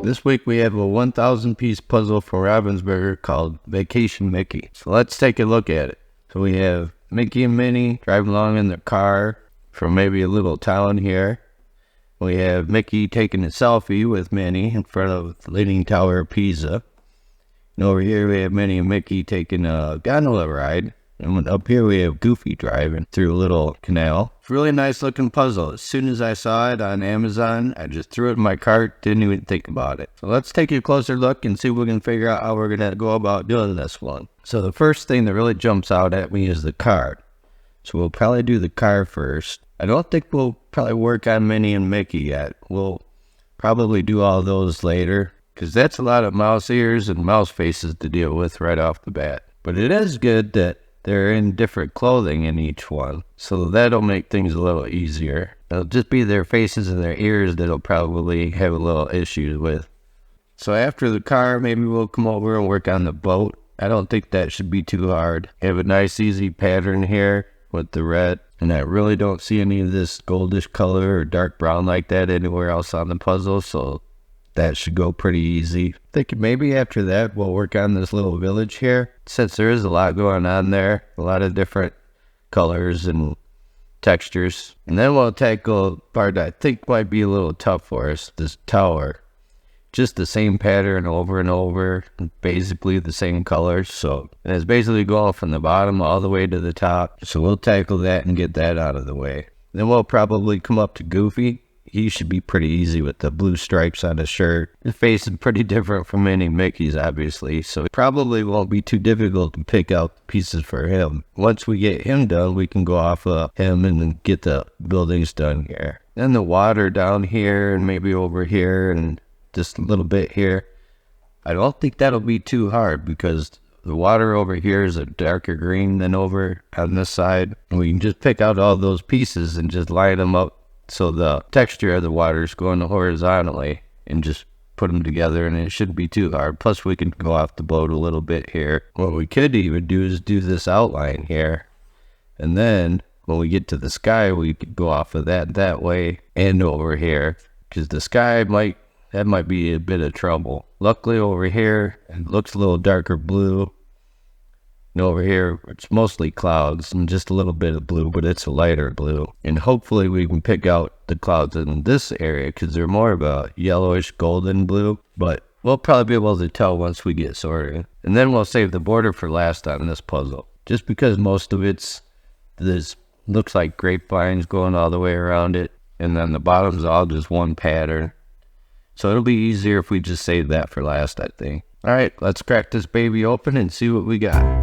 This week we have a 1,000 piece puzzle from Ravensburger called Vacation Mickey. So let's take a look at it. So we have Mickey and Minnie driving along in their car from maybe a little town here. We have Mickey taking a selfie with Minnie in front of the Leaning Tower of Pisa. And over here we have Minnie and Mickey taking a gondola ride. And up here we have Goofy driving through a little canal. It's a really nice looking puzzle. As soon as I saw it on Amazon, I just threw it in my cart, didn't even think about it. So let's take a closer look and see if we can figure out how we're going to go about doing this one. So the first thing that really jumps out at me is the car. So we'll probably do the car first. I don't think we'll probably work on Minnie and Mickey yet. We'll probably do all those later, because that's a lot of mouse ears and mouse faces to deal with right off the bat. But it is good that they're in different clothing in each one, so that'll make things a little easier. It'll just be their faces and their ears that'll probably have a little issues with. So after the car, maybe we'll come over and work on the boat. I don't think that should be too hard. Have a nice easy pattern here with the red, and I really don't see any of this goldish color or dark brown like that anywhere else on the puzzle, so that should go pretty easy. Thinking maybe after that we'll work on this little village here, since there is a lot going on there, a lot of different colors and textures. And then we'll tackle part I think might be a little tough for us, this tower. Just the same pattern over and over, basically the same colors. So and it's basically going from the bottom all the way to the top. So we'll tackle that and get that out of the way. Then we'll probably come up to Goofy. He should be pretty easy with the blue stripes on his shirt. His face is pretty different from any Mickey's, obviously, so it probably won't be too difficult to pick out pieces for him. Once we get him done, we can go off of him and then get the buildings done here. Then the water down here and maybe over here and just a little bit here. I don't think that'll be too hard because the water over here is a darker green than over on this side. And we can just pick out all those pieces and just line them up so the texture of the water is going horizontally and just put them together, and it shouldn't be too hard. Plus we can go off the boat a little bit here. What we could even do is do this outline here, and then when we get to the sky we could go off of that way and over here, because the sky might be a bit of trouble. Luckily over here it looks a little darker blue. And over here, it's mostly clouds and just a little bit of blue, but it's a lighter blue. And hopefully we can pick out the clouds in this area because they're more of a yellowish golden blue. But we'll probably be able to tell once we get sorted. And then we'll save the border for last on this puzzle. Just because most of this looks like grapevines going all the way around it. And then the bottom's all just one pattern. So it'll be easier if we just save that for last, I think. All right, let's crack this baby open and see what we got.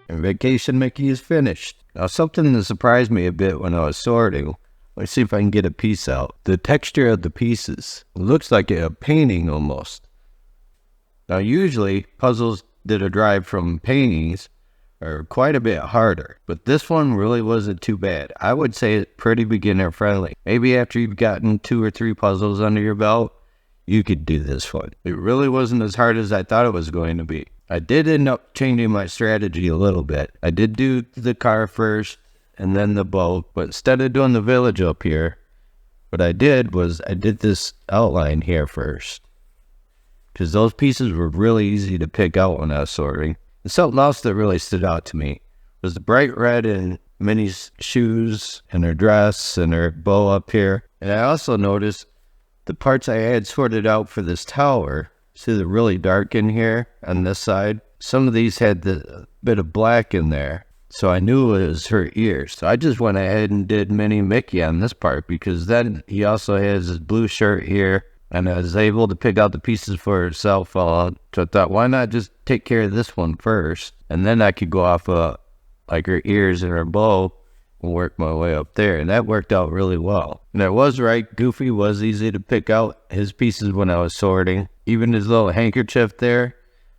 And Vacation Mickey is finished. Now, something that surprised me a bit when I was sorting, let's see if I can get a piece out. The texture of the pieces, it looks like a painting almost. Now, usually puzzles that are derived from paintings are quite a bit harder, but this one really wasn't too bad. I would say it's pretty beginner friendly. Maybe after you've gotten 2 or 3 puzzles under your belt, you could do this one. It really wasn't as hard as I thought it was going to be. I did end up changing my strategy a little bit. I did do the car first and then the boat, but instead of doing the village up here, what I did was I did this outline here first, because those pieces were really easy to pick out when I was sorting. And something else that really stood out to me was the bright red in Minnie's shoes and her dress and her bow up here. And I also noticed the parts I had sorted out for this tower. See the really dark in here on this side? Some of these had the bit of black in there, so I knew it was her ears. So I just went ahead and did Minnie Mickey on this part, because then he also has his blue shirt here, and I was able to pick out the pieces for herself. So I thought, why not just take care of this one first, and then I could go off like her ears and her bow and work my way up there. And that worked out really well. And I was right, Goofy was easy to pick out his pieces when I was sorting. Even his little handkerchief there,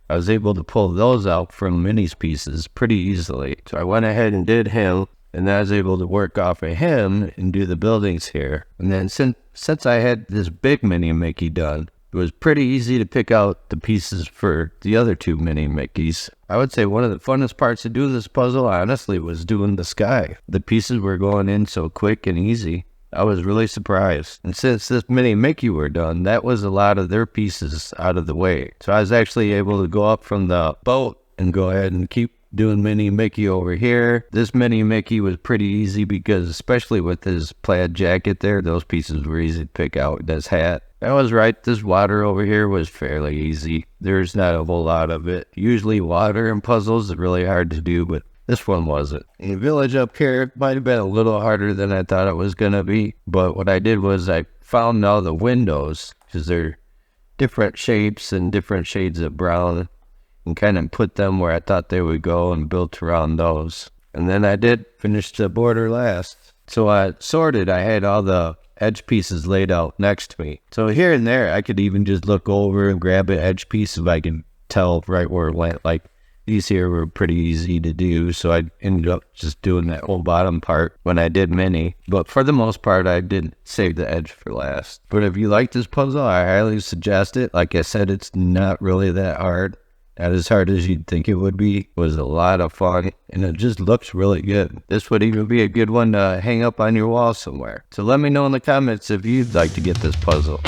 I was able to pull those out from Minnie's pieces pretty easily. So I went ahead and did him, and then I was able to work off of him and do the buildings here. And then since I had this big Minnie Mickey done, it was pretty easy to pick out the pieces for the other 2 Minnie Mickeys. I would say one of the funnest parts to do this puzzle, honestly, was doing the sky. The pieces were going in so quick and easy. I was really surprised. And since this Minnie Mickey were done, that was a lot of their pieces out of the way. So I was actually able to go up from the boat and go ahead and keep doing Minnie Mickey over here. This Minnie Mickey was pretty easy because, especially with his plaid jacket there, those pieces were easy to pick out. This hat. I was right, this water over here was fairly easy. There's not a whole lot of it. Usually water in puzzles is really hard to do, but this one wasn't. The village up here might have been a little harder than I thought it was going to be. But what I did was I found all the windows, because they're different shapes and different shades of brown, and kind of put them where I thought they would go and built around those. And then I did finish the border last. So I sorted, I had all the edge pieces laid out next to me. So here and there, I could even just look over and grab an edge piece if I can tell right where it went. Like, these here were pretty easy to do, so I ended up just doing that whole bottom part when I did Minnie. But for the most part, I did save the edge for last. But if you like this puzzle, I highly suggest it. Like I said, it's not really that hard. Not as hard as you'd think it would be. It was a lot of fun, and it just looks really good. This would even be a good one to hang up on your wall somewhere. So let me know in the comments if you'd like to get this puzzle.